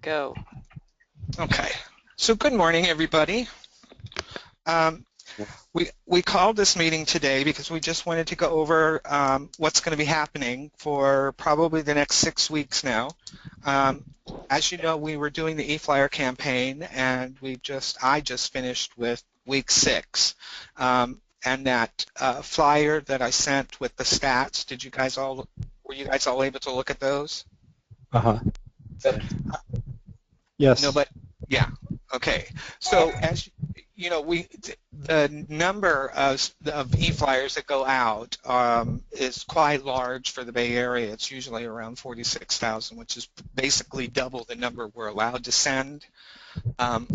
Go. Okay, so good morning, everybody. Um, we called this meeting today because we just wanted to go over what's going to be happening for probably the next 6 weeks now. Um, as you know, we were doing the eFlyer campaign, and I just finished with week 6. And that flyer that I sent with the stats, were you guys all able to look at those? Uh-huh. No, Yes. but yeah. Okay. So as you know, the number of e-flyers that go out is quite large for the Bay Area. It's usually around 46,000, which is basically double the number we're allowed to send. So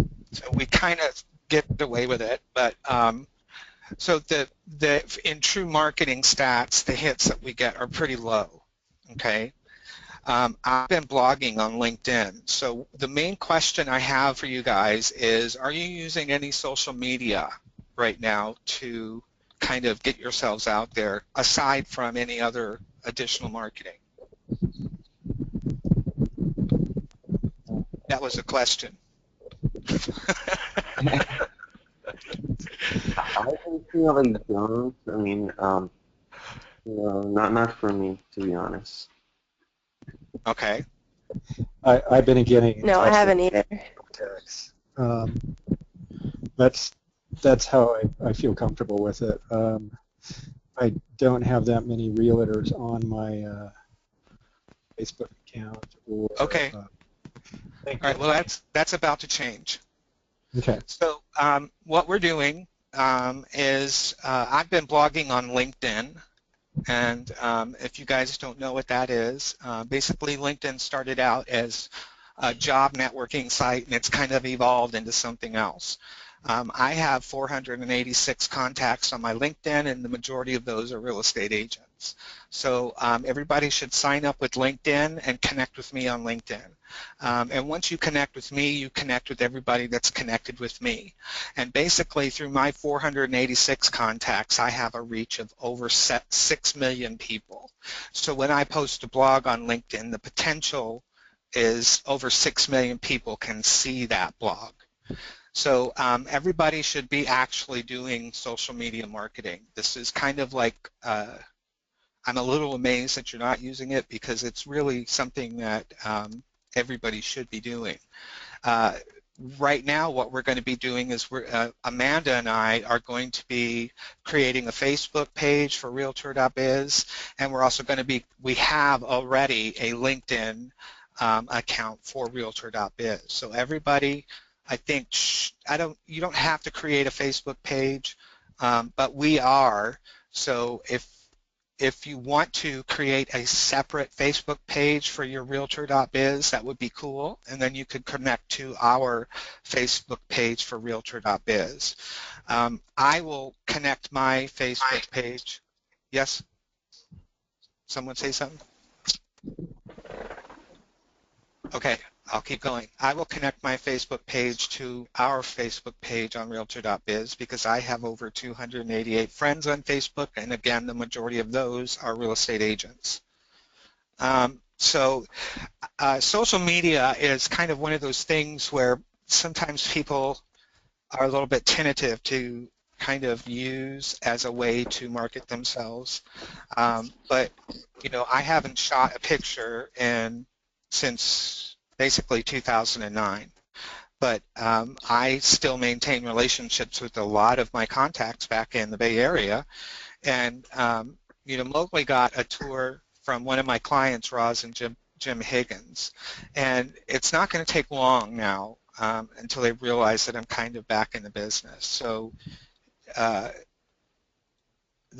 we kind of get away with it, but so in true marketing stats, the hits that we get are pretty low. Okay. I've been blogging on LinkedIn. So the main question I have for you guys is, are you using any social media right now to kind of get yourselves out there, aside from any other additional marketing? That was a question. I personally don't. I mean, not for me, to be honest. Okay. I've been getting in No, I touch haven't with either. contacts. That's how I feel comfortable with it. I don't have that many realtors on my Facebook account or Okay. LinkedIn. All right. Well, that's about to change. Okay. So what we're doing is I've been blogging on LinkedIn. And if you guys don't know what that is, basically LinkedIn started out as a job networking site, and it's kind of evolved into something else. I have 486 contacts on my LinkedIn, and the majority of those are real estate agents. So everybody should sign up with LinkedIn and connect with me on LinkedIn. And once you connect with me, you connect with everybody that's connected with me. And basically, through my 486 contacts, I have a reach of over 6 million people. So when I post a blog on LinkedIn, the potential is over 6 million people can see that blog. So everybody should be actually doing social media marketing. This is kind of like, I'm a little amazed that you're not using it, because it's really something that everybody should be doing. Right now, what we're going to be doing is Amanda and I are going to be creating a Facebook page for Realtor.biz, and we're also going to we have already a LinkedIn account for Realtor.biz. So everybody, I think, you don't have to create a Facebook page, but we are. So if you want to create a separate Facebook page for your Realtor.biz, that would be cool, and then you could connect to our Facebook page for Realtor.biz. I will connect my Facebook page. Yes? Someone say something? Okay, I'll keep going. I will connect my Facebook page to our Facebook page on Realtor.biz, because I have over 288 friends on Facebook, and again, the majority of those are real estate agents. So social media is kind of one of those things where sometimes people are a little bit tentative to kind of use as a way to market themselves. But, you know, I haven't shot a picture since basically 2009. But I still maintain relationships with a lot of my contacts back in the Bay Area. And, you know, Mowgli got a tour from one of my clients, Roz and Jim Higgins. And it's not going to take long now until they realize that I'm kind of back in the business. So the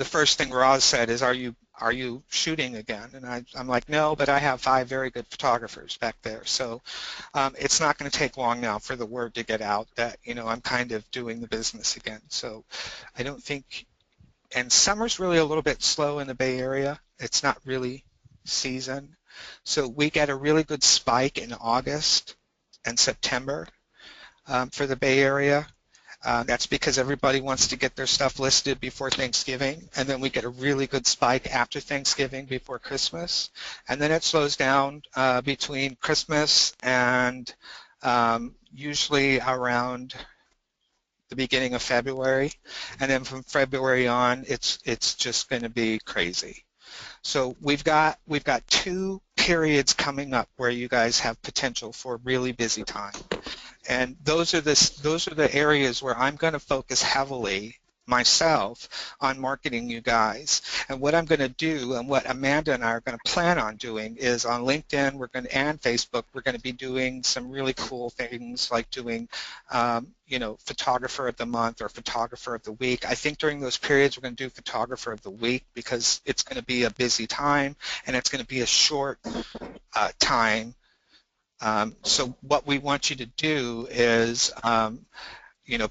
first thing Roz said is, are you shooting again? And I'm like, no, but I have 5 very good photographers back there. So it's not going to take long now for the word to get out that, you know, I'm kind of doing the business again. So I don't think, and summer's really a little bit slow in the Bay Area. It's not really season. So we get a really good spike in August and September for the Bay Area. That's because everybody wants to get their stuff listed before Thanksgiving, and then we get a really good spike after Thanksgiving before Christmas, and then it slows down between Christmas and usually around the beginning of February, and then from February on, it's just going to be crazy. So we've got 2 periods coming up where you guys have potential for really busy time. And those are the areas where I'm going to focus heavily myself on marketing you guys. And what I'm going to do, and what Amanda and I are going to plan on doing, is on LinkedIn and Facebook, we're going to be doing some really cool things like doing, photographer of the month or photographer of the week. I think during those periods we're going to do photographer of the week because it's going to be a busy time and it's going to be a short time. So what we want you to do is,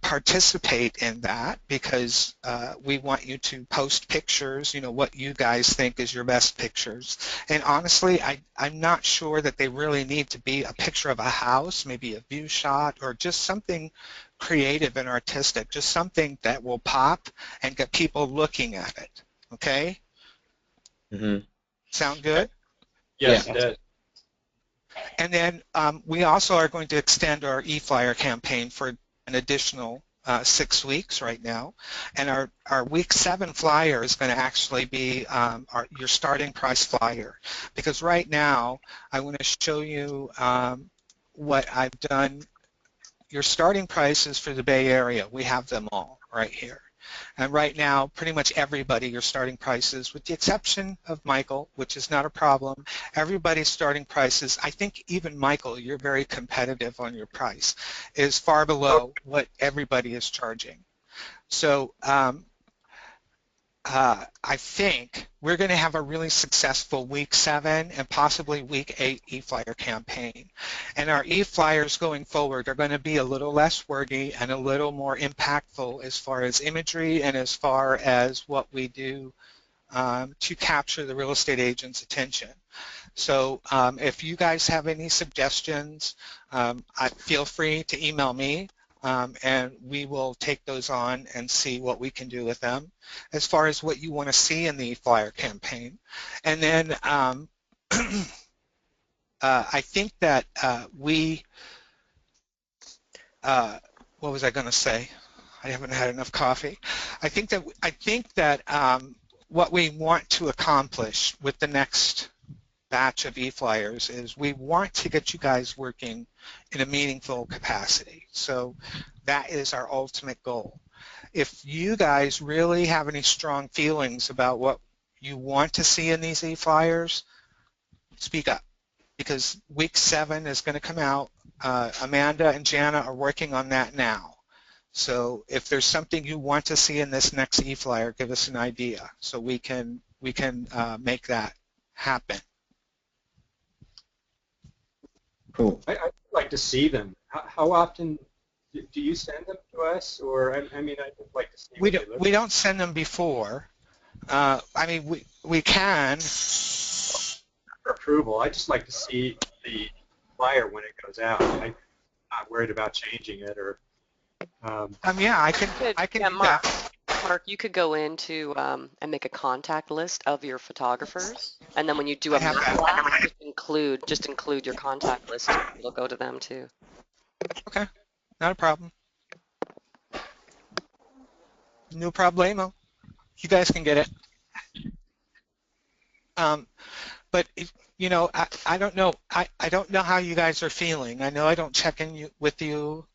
participate in that because we want you to post pictures, what you guys think is your best pictures. And honestly, I'm not sure that they really need to be a picture of a house, maybe a view shot, or just something creative and artistic, just something that will pop and get people looking at it. Okay? Mm-hmm. Sound good? Yes, Yeah. it does. And then we also are going to extend our e-flyer campaign for an additional 6 weeks right now. And our week 7 flyer is going to actually be your starting price flyer. Because right now, I want to show you what I've done. Your starting prices for the Bay Area, we have them all right here. And right now, pretty much everybody, your starting prices, with the exception of Michael, which is not a problem, everybody's starting prices, I think even Michael, you're very competitive on your price, is far below what everybody is charging. So I think we're going to have a really successful week 7 and possibly week 8 e-flyer campaign. And our e-flyers going forward are going to be a little less wordy and a little more impactful as far as imagery and as far as what we do to capture the real estate agent's attention. So if you guys have any suggestions, feel free to email me. And we will take those on and see what we can do with them as far as what you want to see in the flyer campaign. And then I think that what was I going to say? I haven't had enough coffee. I think that what we want to accomplish with the next batch of e-flyers is we want to get you guys working in a meaningful capacity. So that is our ultimate goal. If you guys really have any strong feelings about what you want to see in these e-flyers, speak up, because week 7 is going to come out. Amanda and Jana are working on that now. So if there's something you want to see in this next e-flyer, give us an idea so we can make that happen. Cool. I'd like to see them. How often do you send them to us? Or I mean, I'd like to see. We don't send them before. I mean, we can. For approval. I just like to see the flyer when it goes out. I'm not worried about changing it or. Yeah, I can Yeah, do that. Mark, you could go into and make a contact list of your photographers, and then when you do a have map that. blast, just include your contact list. It'll go to them too. Okay, not a problem. No problemo. You guys can get it. But I don't know. I don't know how you guys are feeling. I know I don't check in with you,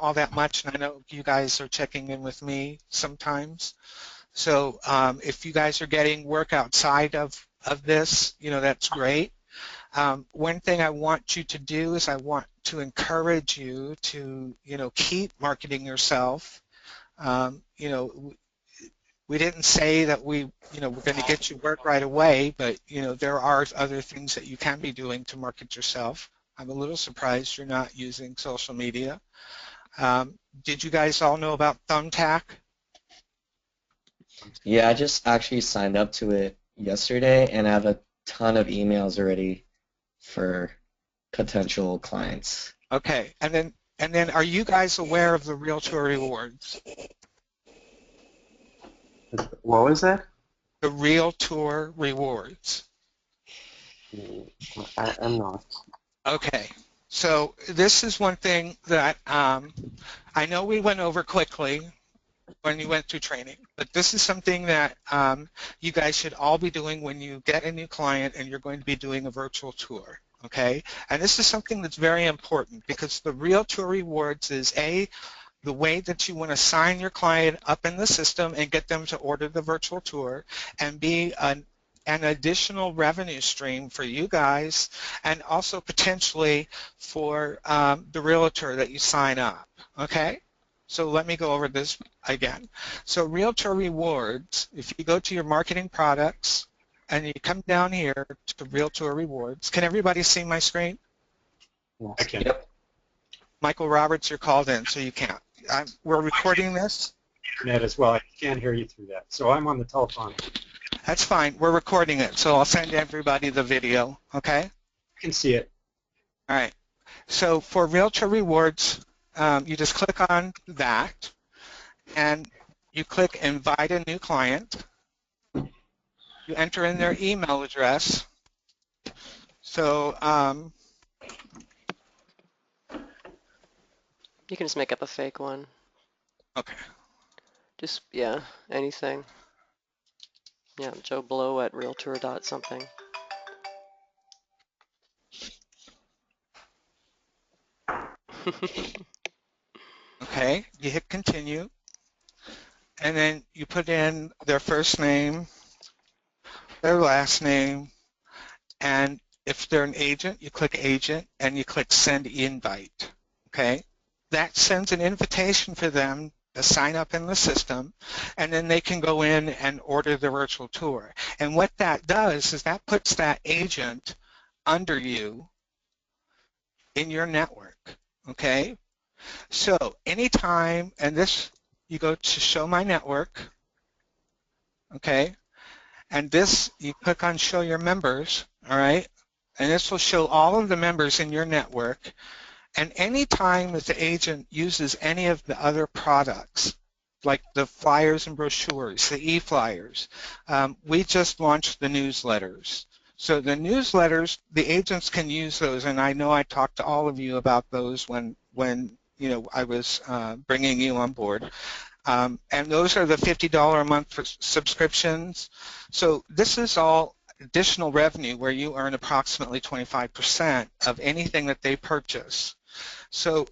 all that much, and I know you guys are checking in with me sometimes. So if you guys are getting work outside of this, that's great. One thing I want you to do is I want to encourage you to, keep marketing yourself. We didn't say that we're going to get you work right away, but there are other things that you can be doing to market yourself. I'm a little surprised you're not using social media. Did you guys all know about Thumbtack? Yeah, I just actually signed up to it yesterday, and I have a ton of emails already for potential clients. Okay, and then And then are you guys aware of the Realtor rewards? What was that? The Realtor rewards. I'm not. Okay. So this is one thing that I know we went over quickly when you went through training, but this is something that you guys should all be doing when you get a new client and you're going to be doing a virtual tour. Okay, and this is something that's very important because the Realtor rewards is the way that you want to sign your client up in the system and get them to order the virtual tour, and be an additional revenue stream for you guys and also potentially for the realtor that you sign up. Okay, so let me go over this again. So Realtor rewards, if you go to your marketing products and you come down here to Realtor rewards, can everybody see my screen? I can. Yep. Michael Roberts, you're called in, so you can't. We're recording this. Internet as well. I can't hear you through that. So I'm on the telephone. That's fine. We're recording it, so I'll send everybody the video, okay? I can see it. All right. So for Realtor Rewards, you just click on that, and you click Invite a New Client. You enter in their email address. So You can just make up a fake one. okay. Just, yeah, anything. Yeah, Joe Blow at realtor dot something. Okay, you hit Continue, and then you put in their first name, their last name, and if they're an agent, you click Agent, and you click Send Invite, okay? That sends an invitation for them to sign up in the system, and then they can go in and order the virtual tour. And what that does is that puts that agent under you in your network, okay? So anytime, and this, you go to Show My Network, okay? And this, you click on Show Your Members, all right? And this will show all of the members in your network. And anytime that the agent uses any of the other products, like the flyers and brochures, the e-flyers, we just launched the newsletters. So the newsletters, the agents can use those, and I know I talked to all of you about those when you know I was bringing you on board. And those are the $50 a month for subscriptions. So this is all additional revenue where you earn approximately 25% of anything that they purchase. So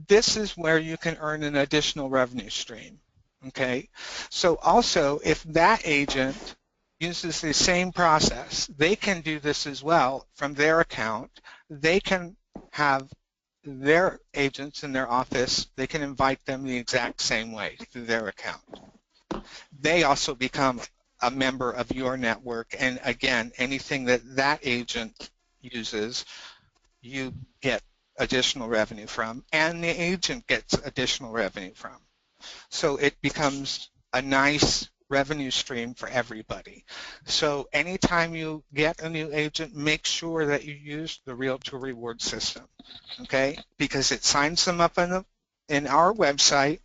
this is where you can earn an additional revenue stream, okay? So also, if that agent uses the same process, they can do this as well from their account. They can have their agents in their office, they can invite them the exact same way through their account. They also become a member of your network, and again, anything that that agent uses, you get additional revenue from, and the agent gets additional revenue from. So it becomes a nice revenue stream for everybody. So anytime you get a new agent, make sure that you use the Realtor Reward system, okay? Because it signs them up in our website,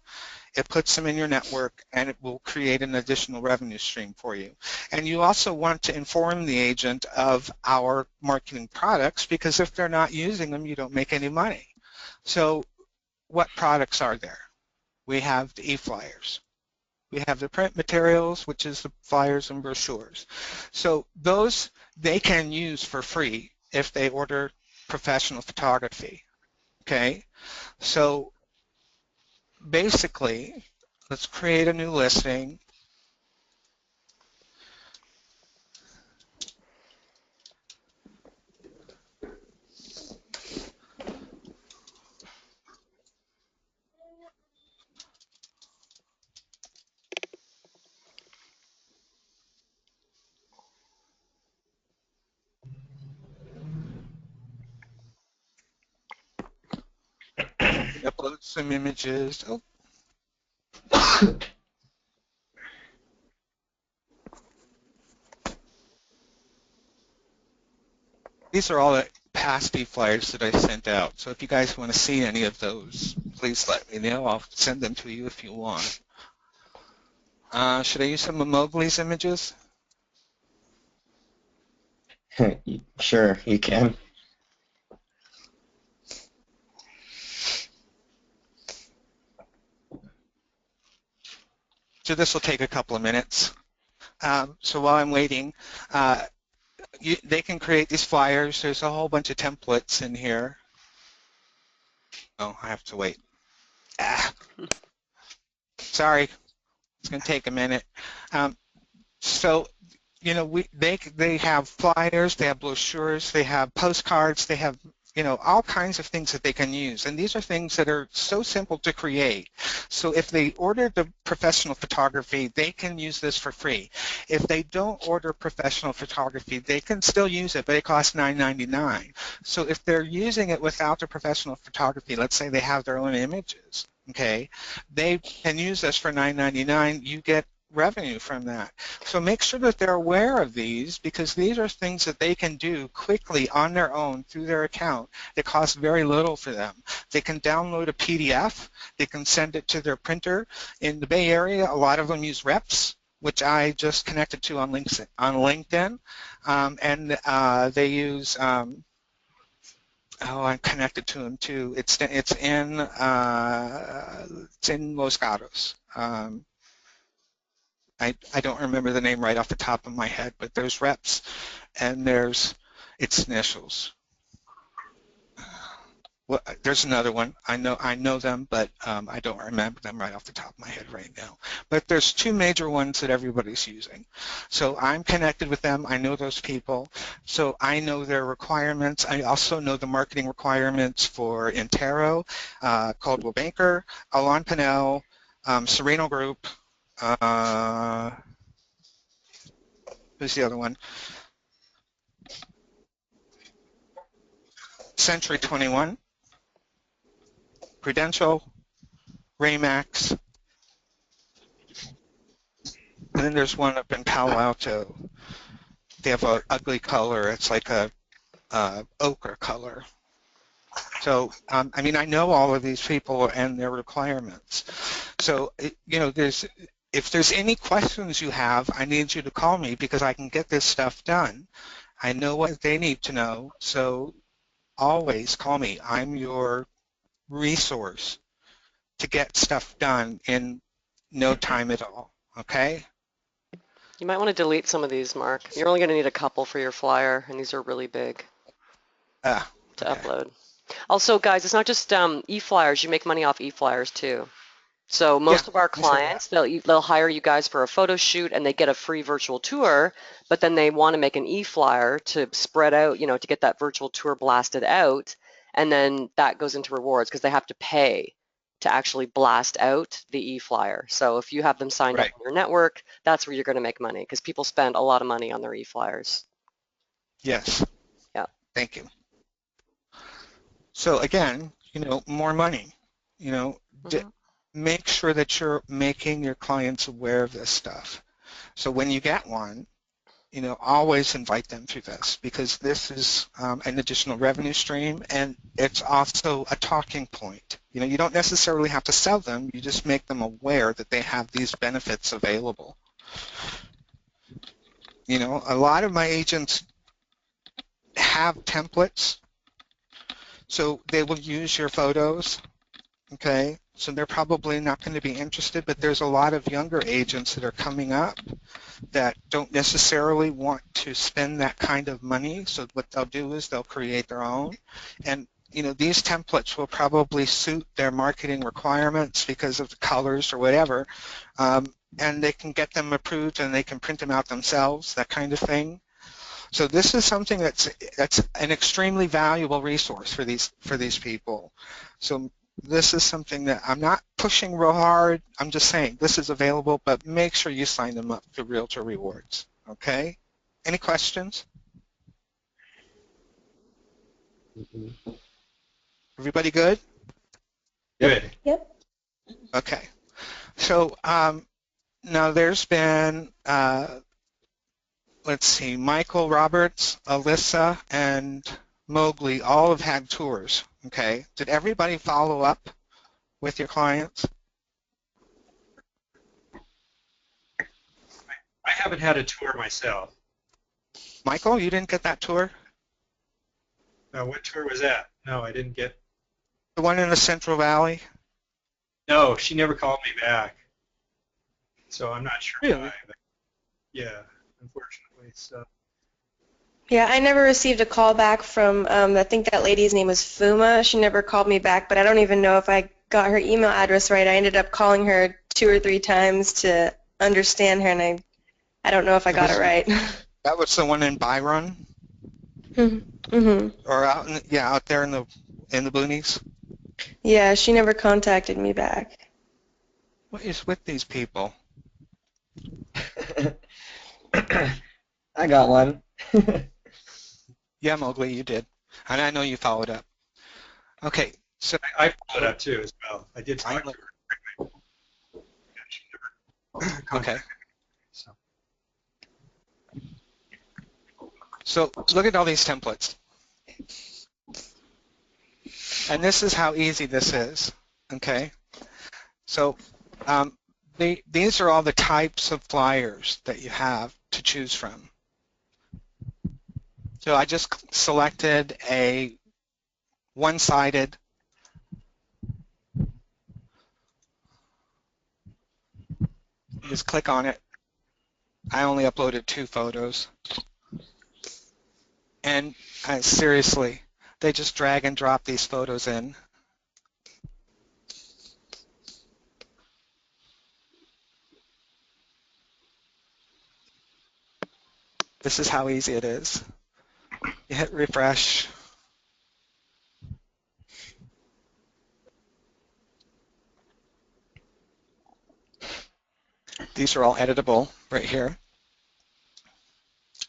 it puts them in your network, and it will create an additional revenue stream for you. And you also want to inform the agent of our marketing products, because if they're not using them, you don't make any money. So what products are there? We have the e-flyers. We have the print materials, which is the flyers and brochures. So those they can use for free if they order professional photography, okay? So basically, let's create a new listing. Upload some images. Oh. These are all the past e-flyers that I sent out. So if you guys want to see any of those, please let me know. I'll send them to you if you want. Should I use some of Mowgli's images? Sure, you can. So this will take a couple of minutes. So while I'm waiting, they can create these flyers. There's a whole bunch of templates in here. Oh, I have to wait. Sorry, it's going to take a minute. So, you know, they have flyers, they have brochures, they have postcards, they have, you know, all kinds of things that they can use. And these are things that are so simple to create. So if they order the professional photography, they can use this for free. If they don't order professional photography, they can still use it, but it costs $9.99. So if they're using it without the professional photography, let's say they have their own images, okay, they can use this for $9.99. You get revenue from that. So make sure that they're aware of these, because these are things that they can do quickly on their own through their account that costs very little for them. They can download a PDF, they can send it to their printer. In the Bay Area, a lot of them use Reps, which I just connected to on LinkedIn, and they use I'm connected to them too. It's in Los Gatos. I don't remember the name right off the top of my head, but there's Reps and there's its initials. Well, there's another one. I know them, but I don't remember them right off the top of my head right now. But there's two major ones that everybody's using. So I'm connected with them. I know those people. So I know their requirements. I also know the marketing requirements for Intero, Coldwell Banker, Alon Pinnell, Sereno Group. Who's the other one? Century 21. Prudential, Raymax, and then there's one up in Palo Alto. They have an ugly color. It's like a ochre color. So, I mean, I know all of these people and their requirements. So, you know, if there's any questions you have, I need you to call me because I can get this stuff done. I know what they need to know, so always call me. I'm your resource to get stuff done in no time at all, okay? You might want to delete some of these, Mark. You're only going to need a couple for your flyer, and these are really big to upload. Also, guys, it's not just e-flyers. You make money off e-flyers too. So most of our clients, they'll hire you guys for a photo shoot, and they get a free virtual tour, but then they want to make an e-flyer to spread out, you know, to get that virtual tour blasted out, and then that goes into rewards because they have to pay to actually blast out the e-flyer. So if you have them signed up on your network, that's where you're going to make money because people spend a lot of money on their e-flyers. Yes. Yeah. Thank you. So again, you know, more money, you know, make sure that you're making your clients aware of this stuff. So when you get one, you know, always invite them through this because this is an additional revenue stream, and it's also a talking point. You know, you don't necessarily have to sell them, you just make them aware that they have these benefits available. You know, a lot of my agents have templates, so they will use your photos, okay? So they're probably not going to be interested, but there's a lot of younger agents that are coming up that don't necessarily want to spend that kind of money. So what they'll do is they'll create their own. And, you know, these templates will probably suit their marketing requirements because of the colors or whatever. And they can get them approved and they can print them out themselves, that kind of thing. So this is something that's an extremely valuable resource for these people. So this is something that I'm not pushing real hard. I'm just saying this is available, but make sure you sign them up for Realtor Rewards, okay? Any questions? Everybody good? Good. Yep. Okay. So now there's been, let's see, Michael Roberts, Alyssa, and Mowgli all have had tours, okay? Did everybody follow up with your clients? I haven't had a tour myself. Michael, you didn't get that tour? What tour was that? No, I didn't get. The one in the Central Valley? No, she never called me back. So I'm not sure Really? why. But yeah, unfortunately. So. Yeah, I never received a call back from, I think that lady's name was Fuma. She never called me back, but I don't even know if I got her email address right. I ended up calling her 2 or 3 times to understand her, and I don't know if I got it right. That was the one in Byron? Mm-hmm. Or out there in the boonies? Yeah, she never contacted me back. What is with these people? I got one. Yeah, Mowgli, you did. And I know you followed up. Okay, so I followed up too as well. I did talk to her. Yeah, she never contacted me, So look at all these templates. And this is how easy this is, okay? So these are all the types of flyers that you have to choose from. So I just selected a one-sided just click on it. I only uploaded 2 photos. And seriously, they just drag and drop these photos in. This is how easy it is. You hit refresh. These are all editable right here.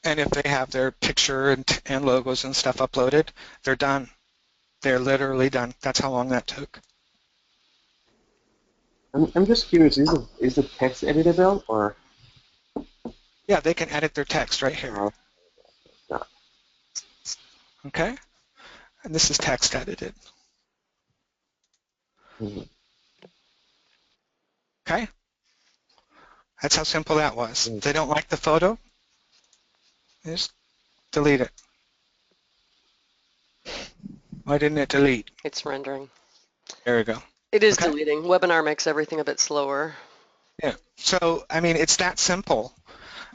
And if they have their picture and logos and stuff uploaded, they're done. They're literally done. That's how long that took. I'm just curious, is the text editable or? Yeah, they can edit their text right here. No. Okay? And this is text edited. Mm-hmm. Okay? That's how simple that was. Mm-hmm. If they don't like the photo, just delete it. Why didn't it delete? It's rendering. There we go. It is Okay. deleting. Webinar makes everything a bit slower. Yeah. So, I mean, it's that simple.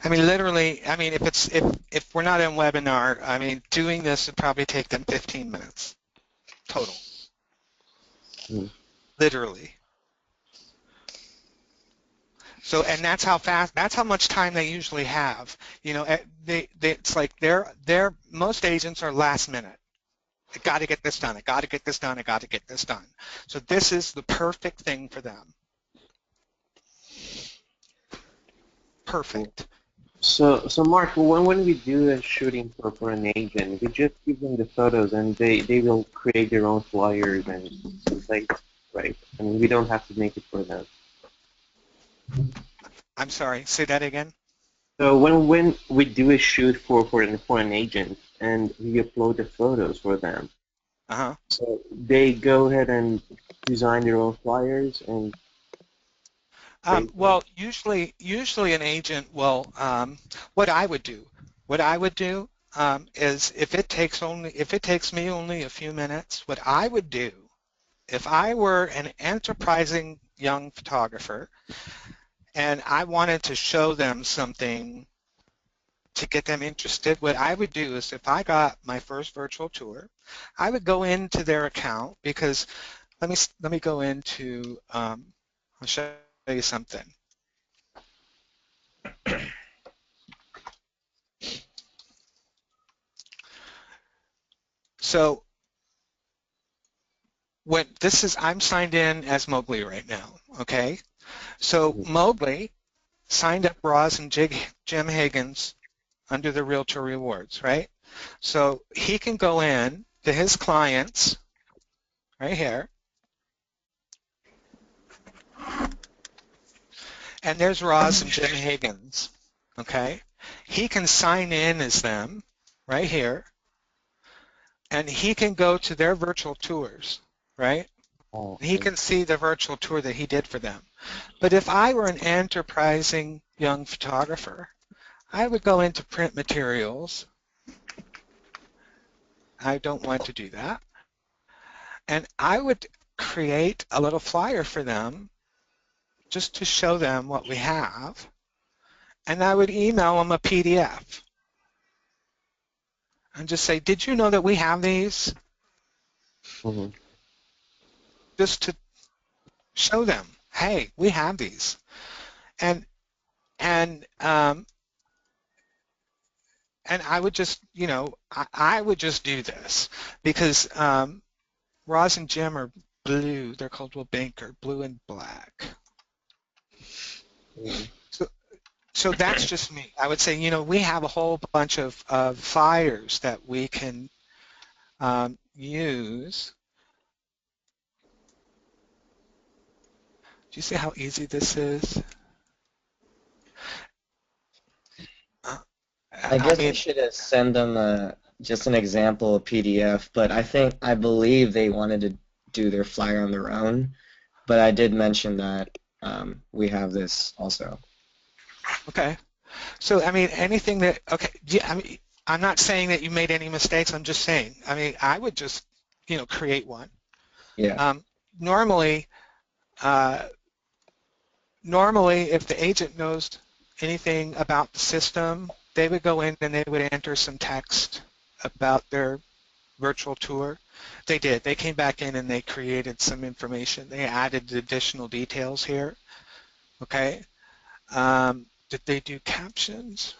I mean, literally, I mean, if we're not in webinar, I mean, doing this would probably take them 15 minutes total. Mm-hmm. Literally. So, and that's how fast, that's how much time they usually have. You know, it's like most agents are last minute. I got to get this done. I got to get this done. I got to get this done. So this is the perfect thing for them. Perfect. So Mark, when we do a shooting for an agent, we just give them the photos and they will create their own flyers and templates, right? I mean, we don't have to make it for them. I'm sorry, say that again. So when we do a shoot for an agent and we upload the photos for them, so they go ahead and design their own flyers and. Well, usually an agent will. What I would do is if it takes me only a few minutes, what I would do if I were an enterprising young photographer and I wanted to show them something to get them interested, what I would do is if I got my first virtual tour, I would go into their account because let me go into. I'll show you something. So I'm signed in as Mowgli right now, okay? So Mowgli signed up Roz and Jim Higgins under the Realtor Rewards, right? So he can go in to his clients right here, and there's Roz and Jim Higgins, okay? He can sign in as them right here, and he can go to their virtual tours, right? Oh, He can see the virtual tour that he did for them. But if I were an enterprising young photographer, I would go into print materials. I don't want to do that. And I would create a little flyer for them just to show them what we have. And I would email them a PDF and just say, did you know that we have these? mm-hmm. Just to show them, hey, we have these. And I would just, I would just do this because Roz and Jim are blue. They're called Banker, blue and black. Mm-hmm. So that's just me. I would say, we have a whole bunch of flyers that we can use. Do you see how easy this is? I guess I should have sent them just an example of PDF, but I believe they wanted to do their flyer on their own, but I did mention that we have this also. Okay. So, anything that, okay, yeah, I'm not saying that you made any mistakes. I'm just saying, I would just, create one. Yeah. Normally, if the agent knows anything about the system, they would go in and they would enter some text about their virtual tour. They did. They came back in and they created some information. They added additional details here. Okay. Did they do captions?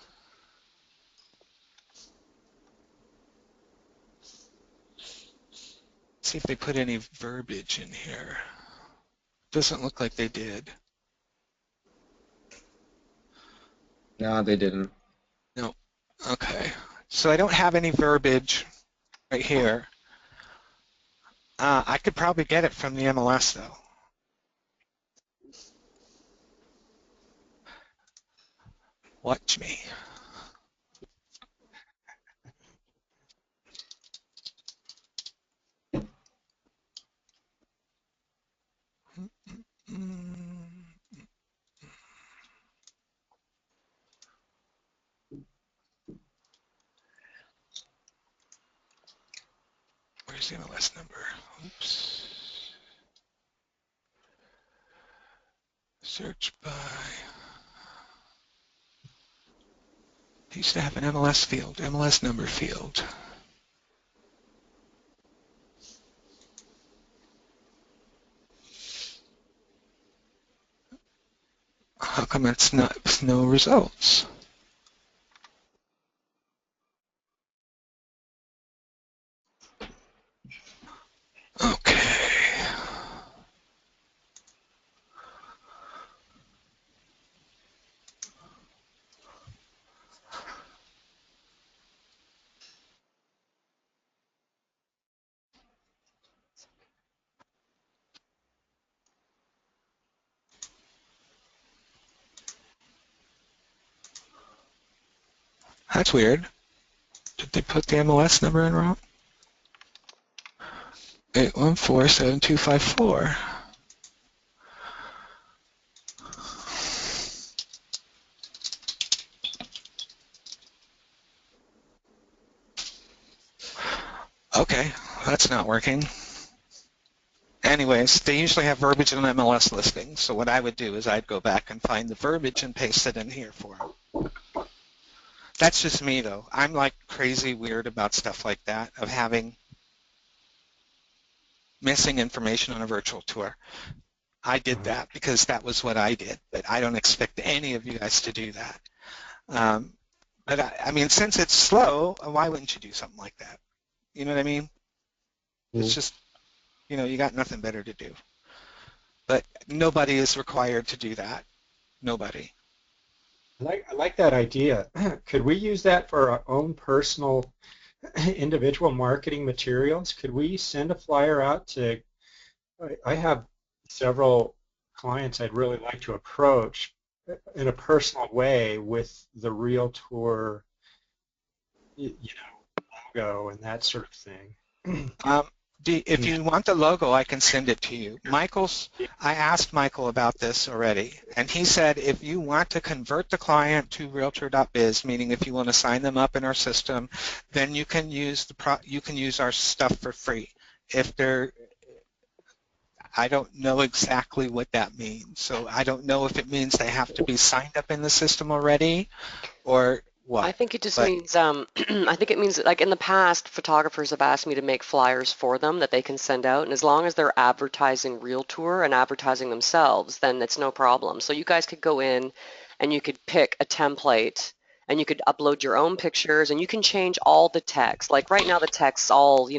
See if they put any verbiage in here. Doesn't look like they did. No, they didn't. No. Okay. So I don't have any verbiage right here. I could probably get it from the MLS though. Watch me. Where's the MLS number? Oops. Search by. They used to have an MLS field, MLS number field. How come it's not no results? Okay. That's weird. Did they put the MLS number in wrong? 814-7254. Okay, that's not working. Anyways, they usually have verbiage in MLS listings, so what I would do is I'd go back and find the verbiage and paste it in here for them. That's just me, though. I'm like crazy weird about stuff like that, of having missing information on a virtual tour. I did that because that was what I did, but I don't expect any of you guys to do that. But I mean, since it's slow, why wouldn't you do something like that? You know what I mean? It's just, you got nothing better to do. But nobody is required to do that. Nobody. I like that idea. Could we use that for our own personal individual marketing materials? Could we send a flyer out to, I have several clients I'd really like to approach in a personal way with the real tour, logo and that sort of thing. If you want the logo, I can send it to you. I asked Michael about this already, and he said if you want to convert the client to Realtor.biz, meaning if you want to sign them up in our system, then you can use our stuff for free. I don't know exactly what that means, so I don't know if it means they have to be signed up in the system already, or what. I think it just means, I think it means, like in the past, photographers have asked me to make flyers for them that they can send out, and as long as they're advertising Realtor and advertising themselves, then it's no problem. So you guys could go in and you could pick a template and you could upload your own pictures and you can change all the text. Like right now the text's all,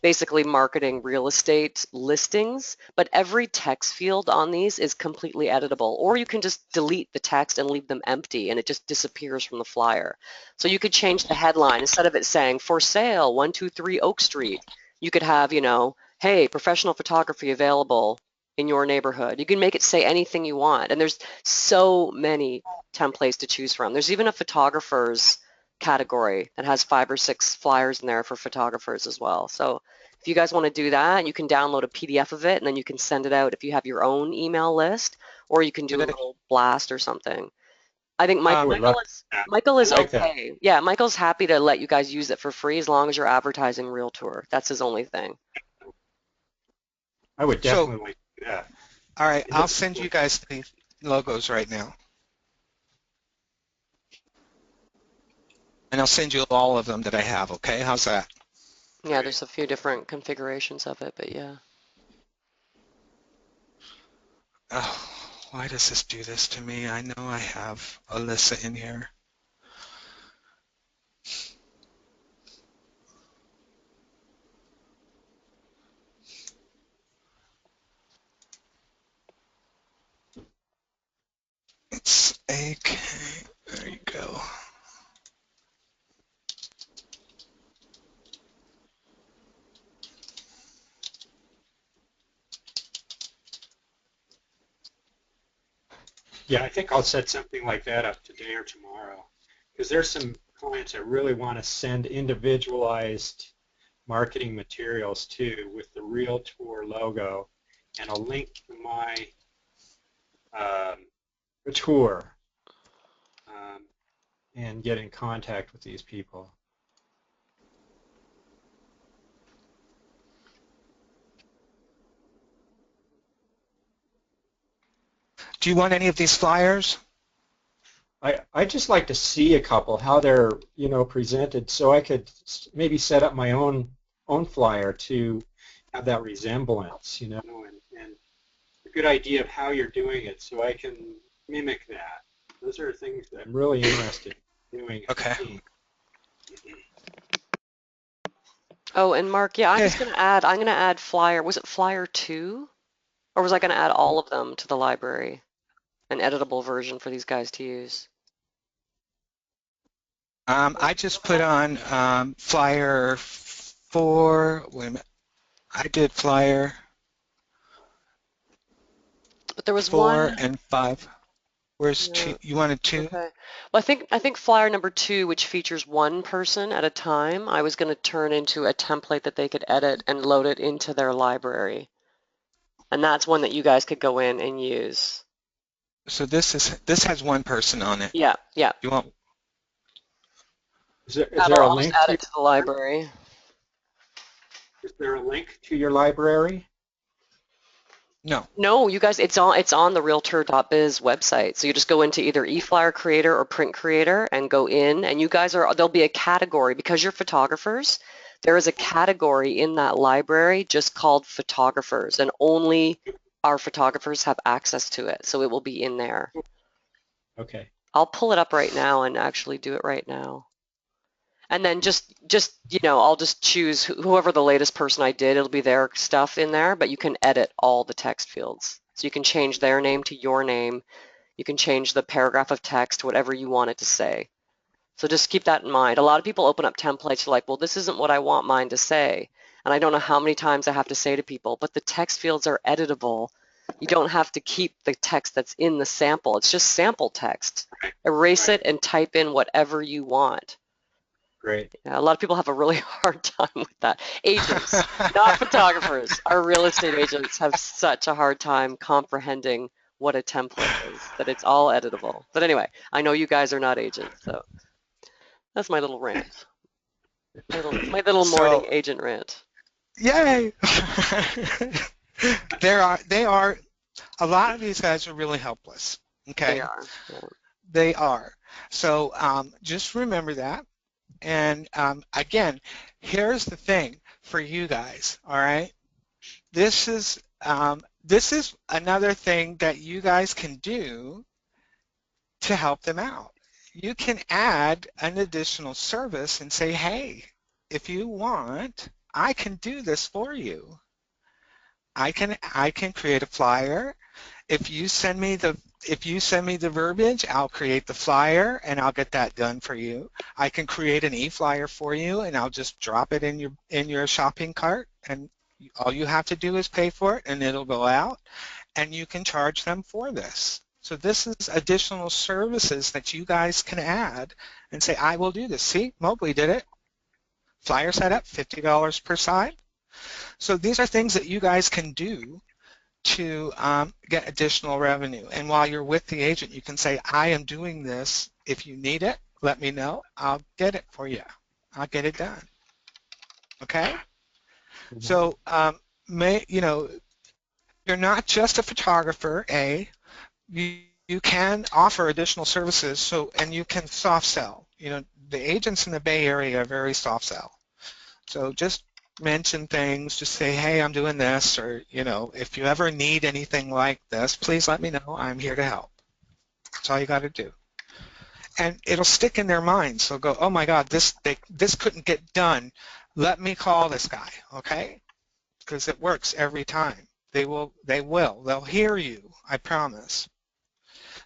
basically marketing real estate listings, but every text field on these is completely editable. Or you can just delete the text and leave them empty and it just disappears from the flyer. So you could change the headline. Instead of it saying, for sale, 123 Oak Street, you could have, hey, professional photography available in your neighborhood. You can make it say anything you want. And there's so many templates to choose from. There's even a photographer's category that has 5 or 6 flyers in there for photographers as well. So if you guys want to do that, you can download a PDF of it and then you can send it out if you have your own email list, or you can do a little blast or something. I think Michael is okay. That. Yeah, Michael's happy to let you guys use it for free as long as you're advertising Realtor. That's his only thing. I would definitely like to do that. All right, I'll send you guys the logos right now. And I'll send you all of them that I have, okay? How's that? Yeah, there's a few different configurations of it, but yeah. Oh, why does this do this to me? I know I have Alyssa in here. It's AK. There you go. Yeah, I think I'll set something like that up today or tomorrow, because there's some clients that really want to send individualized marketing materials too with the Realtor logo and a link to my tour and get in contact with these people. Do you want any of these flyers? I just like to see a couple, how they're presented, so I could maybe set up my own flyer to have that resemblance, and a good idea of how you're doing it, so I can mimic that. Those are things that I'm really interested in doing. Okay. Oh, and Mark, yeah, I'm gonna add flyer. Was it flyer 2? Or was I gonna add all of them to the library? An editable version for these guys to use? I just put on flyer 4. Wait a minute. I did flyer but there was 4 and 5. Where's 2? You wanted 2? Okay. Well, I think flyer number 2, which features one person at a time, I was going to turn into a template that they could edit and load it into their library. And that's one that you guys could go in and use. So this has one person on it. Yeah, yeah. You want? Is there a link to the library? Is there a link to your library? No. No, you guys, it's on the Realtor.biz website. So you just go into either eFlyer Creator or Print Creator and go in, and you guys there'll be a category because you're photographers. There is a category in that library just called photographers, and only our photographers have access to it. So it will be in there. Okay. I'll pull it up right now and actually do it right now. And then just I'll just choose whoever the latest person I did, it'll be their stuff in there, but you can edit all the text fields. So you can change their name to your name. You can change the paragraph of text to whatever you want it to say. So just keep that in mind. A lot of people open up templates like, well, this isn't what I want mine to say. And I don't know how many times I have to say to people, but the text fields are editable. You don't have to keep the text that's in the sample. It's just sample text. Erase it and type in whatever you want. Great. Yeah, a lot of people have a really hard time with that. Agents, not photographers. Our real estate agents have such a hard time comprehending what a template is, that it's all editable. But anyway, I know you guys are not agents, so that's my little rant. My little morning So, agent rant. yay! They are, a lot of these guys are really helpless. They Okay, are. Yeah. they are. So just remember that. And again, here's the thing for you guys. All right, this is another thing that you guys can do to help them out. You can add an additional service and say, hey, if you want, I can do this for you. I can create a flyer. If you send me the verbiage, I'll create the flyer and I'll get that done for you. I can create an e-flyer for you and I'll just drop it in your shopping cart, and all you have to do is pay for it and it'll go out, and you can charge them for this. So this is additional services that you guys can add and say, I will do this. See, Mobley did it. Flyer setup, $50 per side. So these are things that you guys can do to get additional revenue. And while you're with the agent, you can say, I am doing this. If you need it, let me know. I'll get it for you. I'll get it done. Okay? So, you're not just a photographer, you can offer additional services, and you can soft sell. The agents in the Bay Area are very soft sell. So just mention things, just say, hey, I'm doing this, or, if you ever need anything like this, please let me know. I'm here to help. That's all you got to do. And it'll stick in their minds. They'll go, oh my God, this couldn't get done. Let me call this guy, okay? Because it works every time. They'll hear you, I promise.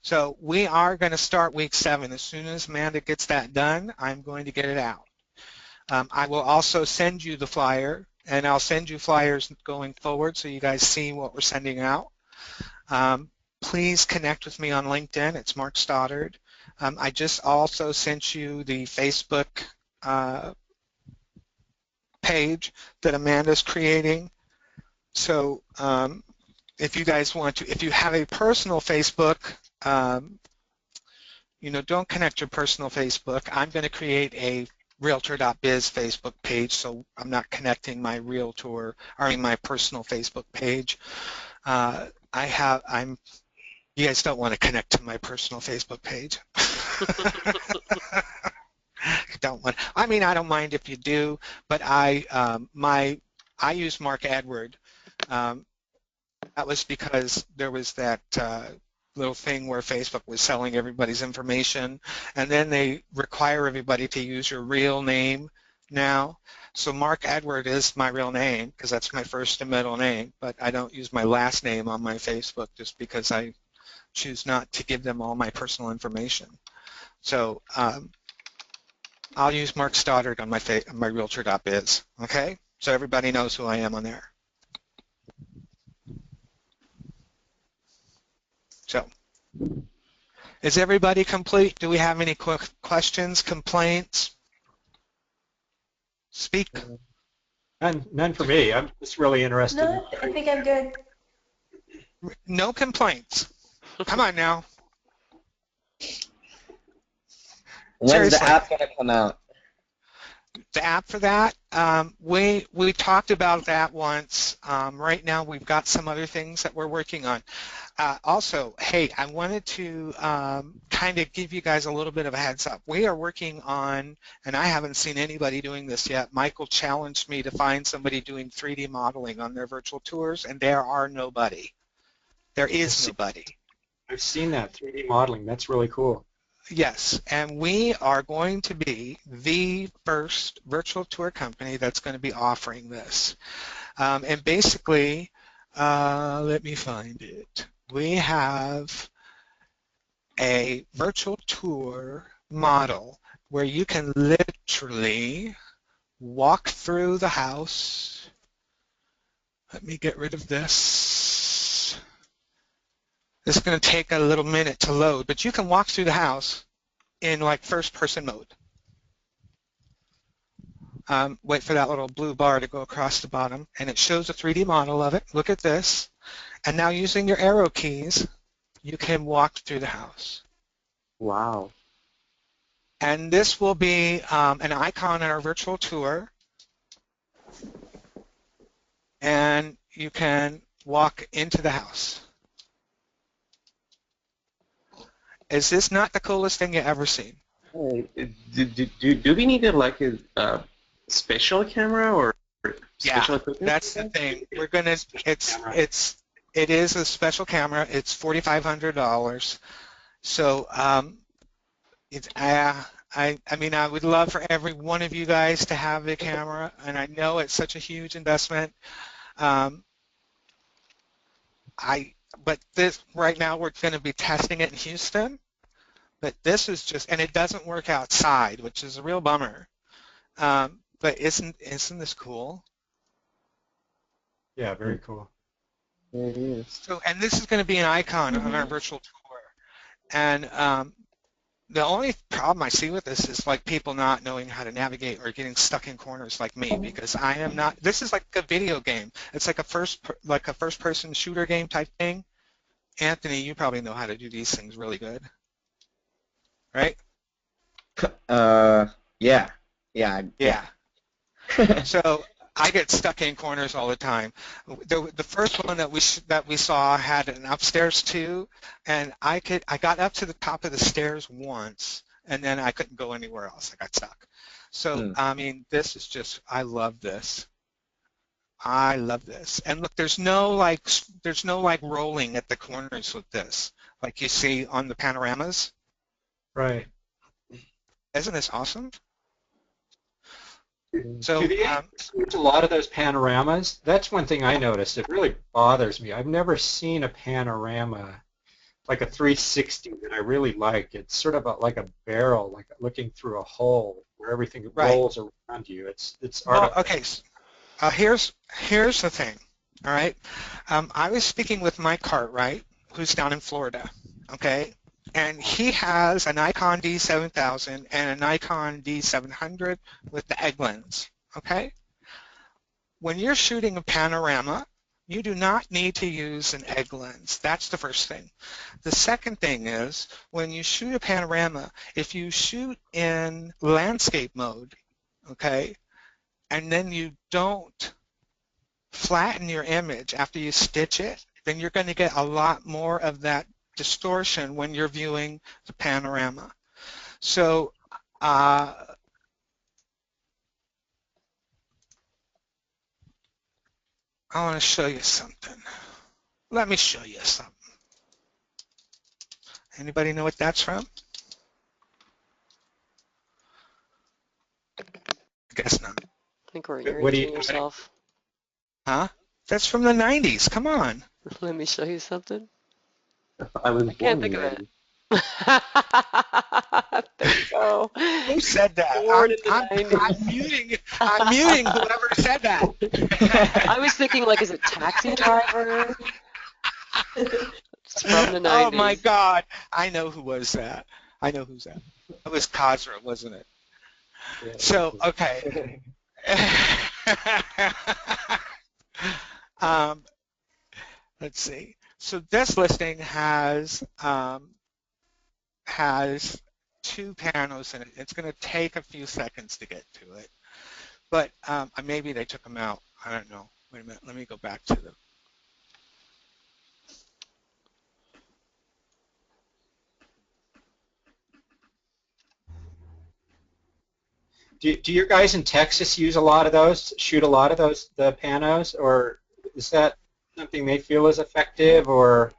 So we are going to start week 7. As soon as Amanda gets that done, I'm going to get it out. I will also send you the flyer, and I'll send you flyers going forward so you guys see what we're sending out. Please connect with me on LinkedIn. It's Mark Stoddard. I just also sent you the Facebook page that Amanda's creating. So if you guys want to, if you have a personal Facebook, don't connect your personal Facebook. I'm going to create a Realtor.biz Facebook page, so I'm not connecting my my personal Facebook page. You guys don't want to connect to my personal Facebook page. I don't mind if you do, but I use Mark Edward. That was because there was that little thing where Facebook was selling everybody's information, and then they require everybody to use your real name now. So Mark Edward is my real name because that's my first and middle name, but I don't use my last name on my Facebook just because I choose not to give them all my personal information. So I'll use Mark Stoddard on my Realtor.biz, okay? So everybody knows who I am on there. So, is everybody complete? Do we have any questions, complaints? Speak. None for me. I'm just really interested. No, I think I'm good. No complaints. Come on now. When's Seriously. the app going to come out? The app for that, we talked about that once. Right now we've got some other things that we're working on. Also, hey, I wanted to kind of give you guys a little bit of a heads up. We are working on, and I haven't seen anybody doing this yet, Michael challenged me to find somebody doing 3D modeling on their virtual tours, and there are nobody. There is nobody. I've seen that 3D modeling. That's really cool. Yes, and we are going to be the first virtual tour company that's going to be offering this. And basically, let me find it. We have a virtual tour model where you can literally walk through the house. Let me get rid of this. This is going to take a little minute to load, but you can walk through the house in like first-person mode. Wait for that little blue bar to go across the bottom, and it shows a 3D model of it. Look at this. And now using your arrow keys, you can walk through the house. Wow. And this will be an icon in our virtual tour. And you can walk into the house. Is this not the coolest thing you've ever seen? Hey, do we need a special camera or special Yeah, equipment? that's the thing. We're gonna. It is a special camera. It's $4,500. So I mean, I would love for every one of you guys to have the camera, and I know it's such a huge investment. But this right now we're going to be testing it in Houston. But this is just, and it doesn't work outside, which is a real bummer. But isn't this cool? Yeah, very cool. It is. So, and this is going to be an icon on our virtual tour. And the only problem I see with this is like people not knowing how to navigate or getting stuck in corners like me, because I am not. This is like a video game. It's like a first-person shooter game type thing. Anthony, you probably know how to do these things really good, right? Yeah. So I get stuck in corners all the time. The first one that we saw had an upstairs too, and I got up to the top of the stairs once, and then I couldn't go anywhere else. I got stuck. So I mean, this is just, I love this. I love this. And look, there's no like rolling at the corners with this, like you see on the panoramas. Right. Isn't this awesome? Do So they use a lot of those panoramas? That's one thing I noticed. It really bothers me. I've never seen a panorama like a 360 that I really like. It's sort of like a barrel, like looking through a hole where everything rolls around you. It's well, okay. Here's the thing. All right. I was speaking with Mike Cartwright, who's down in Florida. Okay. And he has a Nikon D7000 and a Nikon D700 with the egg lens, okay? When you're shooting a panorama, you do not need to use an egg lens. That's the first thing. The second thing is, when you shoot a panorama, if you shoot in landscape mode, okay, and then you don't flatten your image after you stitch it, then you're going to get a lot more of that distortion when you're viewing the panorama. So I want to show you something. Let me show you something. Anybody know what that's from? I guess not. I think we're irritating yourself. Huh? That's from the 90s. Come on. Let me show you something. I can't think of it. There you go. Who said that? I'm muting whoever said that. I was thinking, like, is it Taxi Driver? It's from the 90s. Oh my God! I know who was that. I know who's that. It was Kozra, wasn't it? Yeah, So okay. Let's see. So this listing has two panos in it. It's going to take a few seconds to get to it, but maybe they took them out. I don't know. Wait a minute. Let me go back to them. Do your guys in Texas use a lot of those, shoot a lot of those, the panos, or is that something they feel is effective, or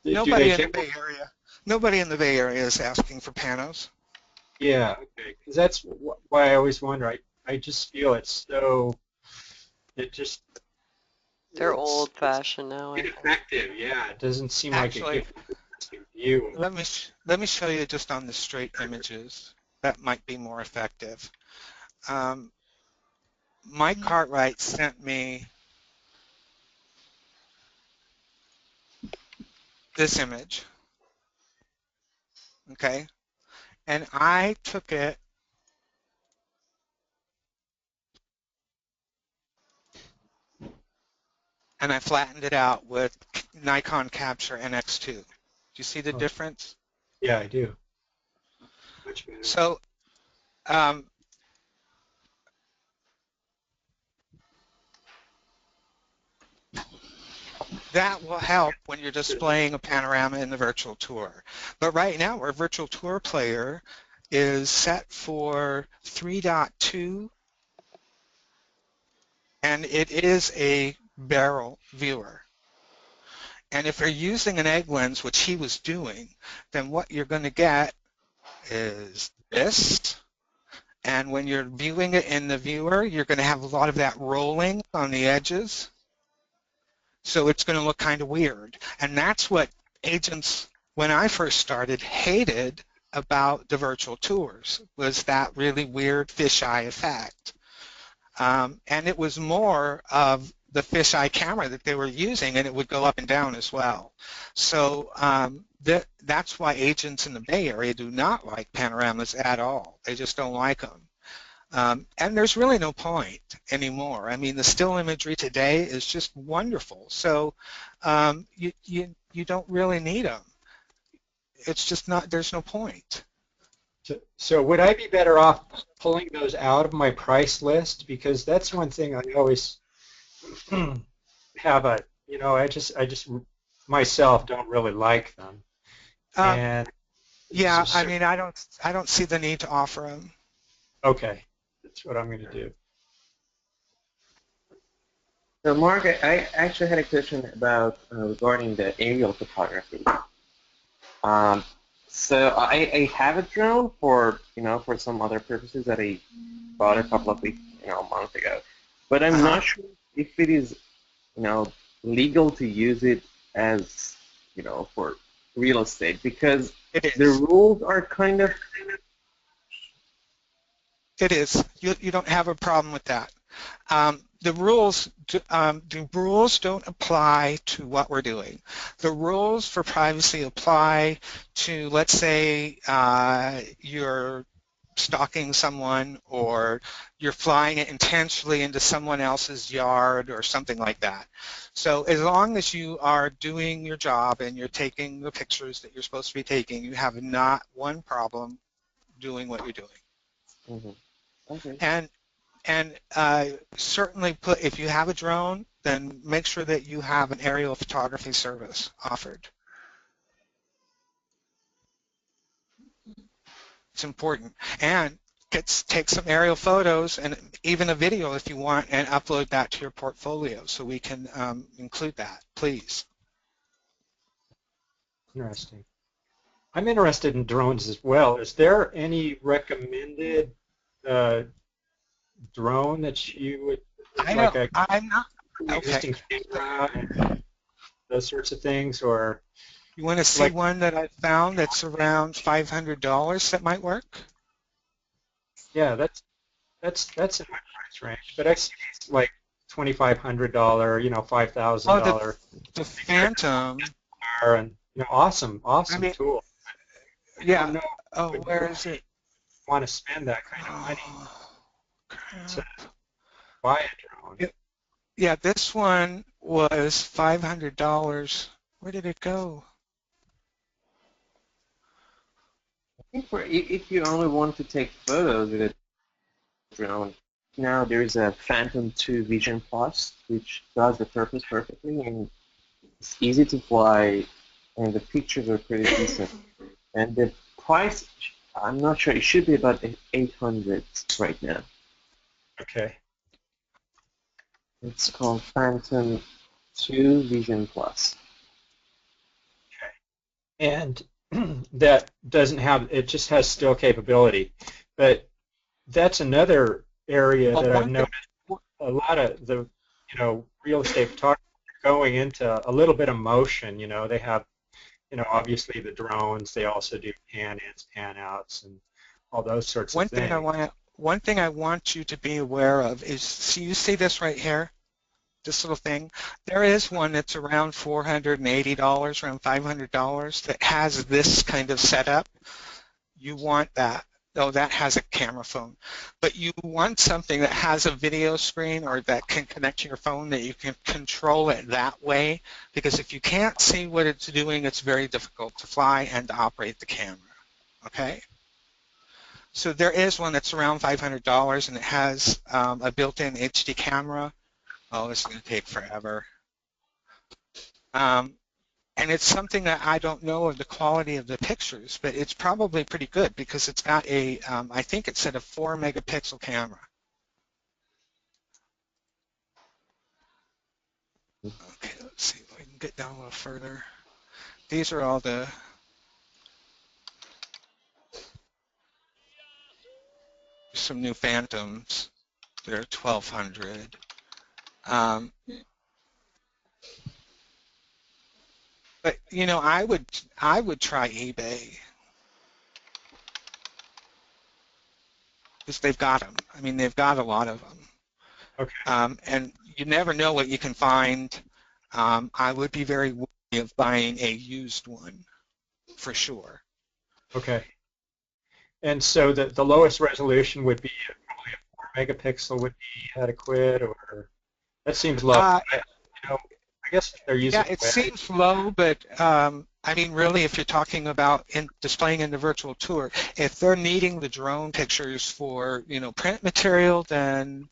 Nobody in the Bay Area. Nobody in the Bay Area is asking for panos. Yeah, okay, because that's why I always wonder. I just feel it's so, they're old-fashioned now. Ineffective, yeah. It doesn't seem Actually, like it gives a view. Let me show you just on the straight images. That might be more effective. Mike Cartwright sent me this image, okay? And I took it and I flattened it out with Nikon Capture NX2. Do you see the difference? Yeah, I do. Much better. So that will help when you're displaying a panorama in the virtual tour. But right now, our virtual tour player is set for 3.2, and it is a barrel viewer. And if you're using an egg lens, which he was doing, then what you're going to get is this. And when you're viewing it in the viewer, you're going to have a lot of that rolling on the edges. So it's going to look kind of weird. And that's what agents, when I first started, hated about the virtual tours, was that really weird fisheye effect. And it was more of the fisheye camera that they were using, and it would go up and down as well. So that's why agents in the Bay Area do not like panoramas at all. They just don't like them. And there's really no point anymore. I mean, the still imagery today is just wonderful. So you don't really need them. It's just not, there's no point. So would I be better off pulling those out of my price list? Because that's one thing I always have a, you know, I just myself don't really like them. And yeah, I mean, I don't see the need to offer them. Okay, that's what I'm going to do. So Mark, I actually had a question about regarding the aerial photography. So I have a drone for some other purposes that I bought a couple of weeks, a month ago, but I'm not sure if it is, legal to use it as, for real estate, because the rules are kind of. It is. You don't have a problem with that. The rules don't apply to what we're doing. The rules for privacy apply to, let's say, you're stalking someone or you're flying it intentionally into someone else's yard or something like that. So as long as you are doing your job and you're taking the pictures that you're supposed to be taking, you have not one problem doing what you're doing. Mm-hmm. Okay. And certainly if you have a drone, then make sure that you have an aerial photography service offered. It's important. And take some aerial photos and even a video if you want, and upload that to your portfolio so we can include that, please. Interesting. I'm interested in drones as well. Is there any recommended drone that you would I'm not. Existing camera and those sorts of things, or you want to see one that I found that's around $500 that might work? Yeah, that's in my price range. But I see like $2,500, $5,000. The Phantom. And awesome tool. Yeah. Where is it? Want to spend that kind of money to buy a drone? Yeah, this one was $500. Where did it go? I think if you only want to take photos with a drone, now there's a Phantom 2 Vision Plus, which does the purpose perfectly, and it's easy to fly, and the pictures are pretty decent. And the price, I'm not sure, it should be about 800 right now. Okay. It's called Phantom 2 Vision Plus. Okay. And that doesn't have, it just has still capability. But that's another area that I've noticed a lot of the, real estate photographers are going into a little bit of motion. They have, obviously the drones, they also do pan-ins, pan-outs, and all those sorts of things. One thing I want you to be aware of is, you see this right here, this little thing? There is one that's around $480, around $500 that has this kind of setup. You want that. Oh, that has a camera phone. But you want something that has a video screen or that can connect to your phone that you can control it that way, because if you can't see what it's doing, it's very difficult to fly and to operate the camera. Okay? So there is one that's around $500 and it has a built-in HD camera. Oh, this is going to take forever. And it's something that I don't know of the quality of the pictures, but it's probably pretty good because it's got a, I think it said a 4-megapixel camera. Okay, let's see if we can get down a little further. These are all the some new Phantoms. They're 1,200. But you know, I would try eBay because they've got them. I mean, they've got a lot of them. Okay. And you never know what you can find. I would be very wary of buying a used one, for sure. Okay. And so the lowest resolution would be probably a 4-megapixel would be adequate, or that seems low. You know, I guess if they're using Yeah, it web. seems low, but I mean, really, if you're talking about displaying in the virtual tour, if they're needing the drone pictures for, you know, print material, then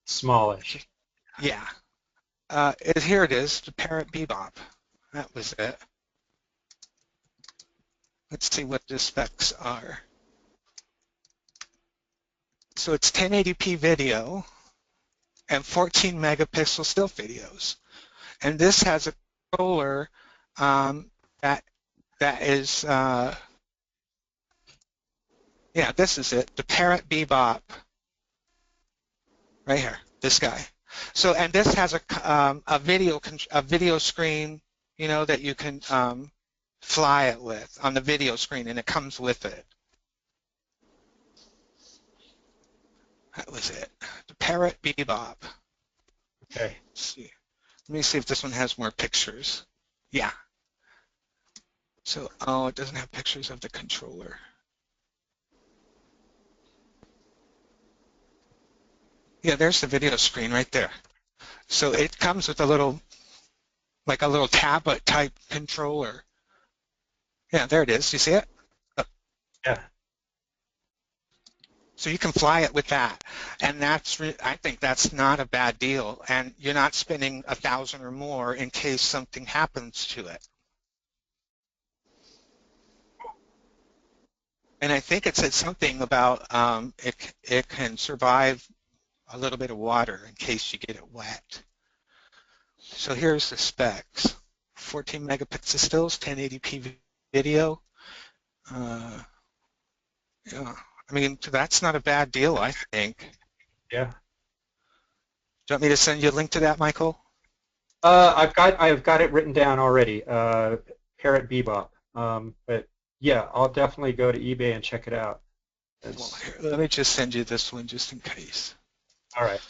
Smallish. yeah. Here it is, the Parrot Bebop. That was it. Let's see what the specs are. So it's 1080p video and 14 megapixel still videos. And this has a controller that is, yeah, this is it, the Parrot Bebop, right here, this guy. So, and this has a video screen, you know, that you can fly it with on the video screen, and it comes with it. That was it, the Parrot Bebop. Okay. Let's see. Let me see if this one has more pictures. Yeah. So, oh, it doesn't have pictures of the controller. Yeah, there's the video screen right there. So it comes with a little, like a little tablet type controller. Yeah, there it is. You see it? Yeah. So you can fly it with that, and I think that's not a bad deal, and you're not spending $1,000 or more in case something happens to it. And I think it said something about it can survive a little bit of water in case you get it wet. So here's the specs: 14 megapixel stills, 1080p video. Yeah. I mean, that's not a bad deal, I think. Yeah. Do you want me to send you a link to that, Michael? I've got it written down already. Parrot Bebop. But yeah, I'll definitely go to eBay and check it out. Well, here, let me just send you this one just in case. All right.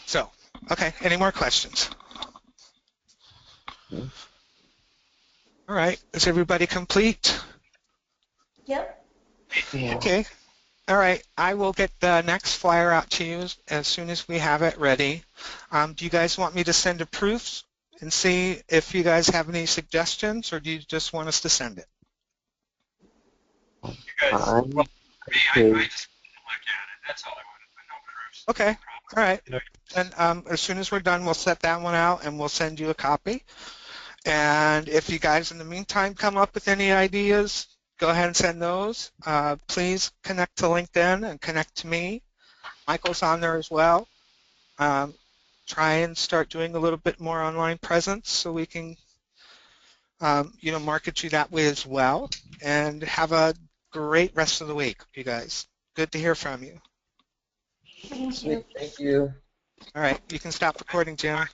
So, okay, any more questions? All right, is everybody complete? Yep. Yeah. Okay. All right, I will get the next flyer out to you as soon as we have it ready. Do you guys want me to send the proofs and see if you guys have any suggestions, or do you just want us to send it? You guys, I'm well, for me, I okay. just look at it. That's all I wanted, but no proofs. Okay, all right. You know, And as soon as we're done, we'll set that one out and we'll send you a copy. And if you guys in the meantime come up with any ideas, go ahead and send those. Please connect to LinkedIn and connect to me. Michael's on there as well. Try and start doing a little bit more online presence so we can, you know, market you that way as well. And have a great rest of the week, you guys. Good to hear from you. Thank you. Sweet, thank you. All right, you can stop recording, Jim.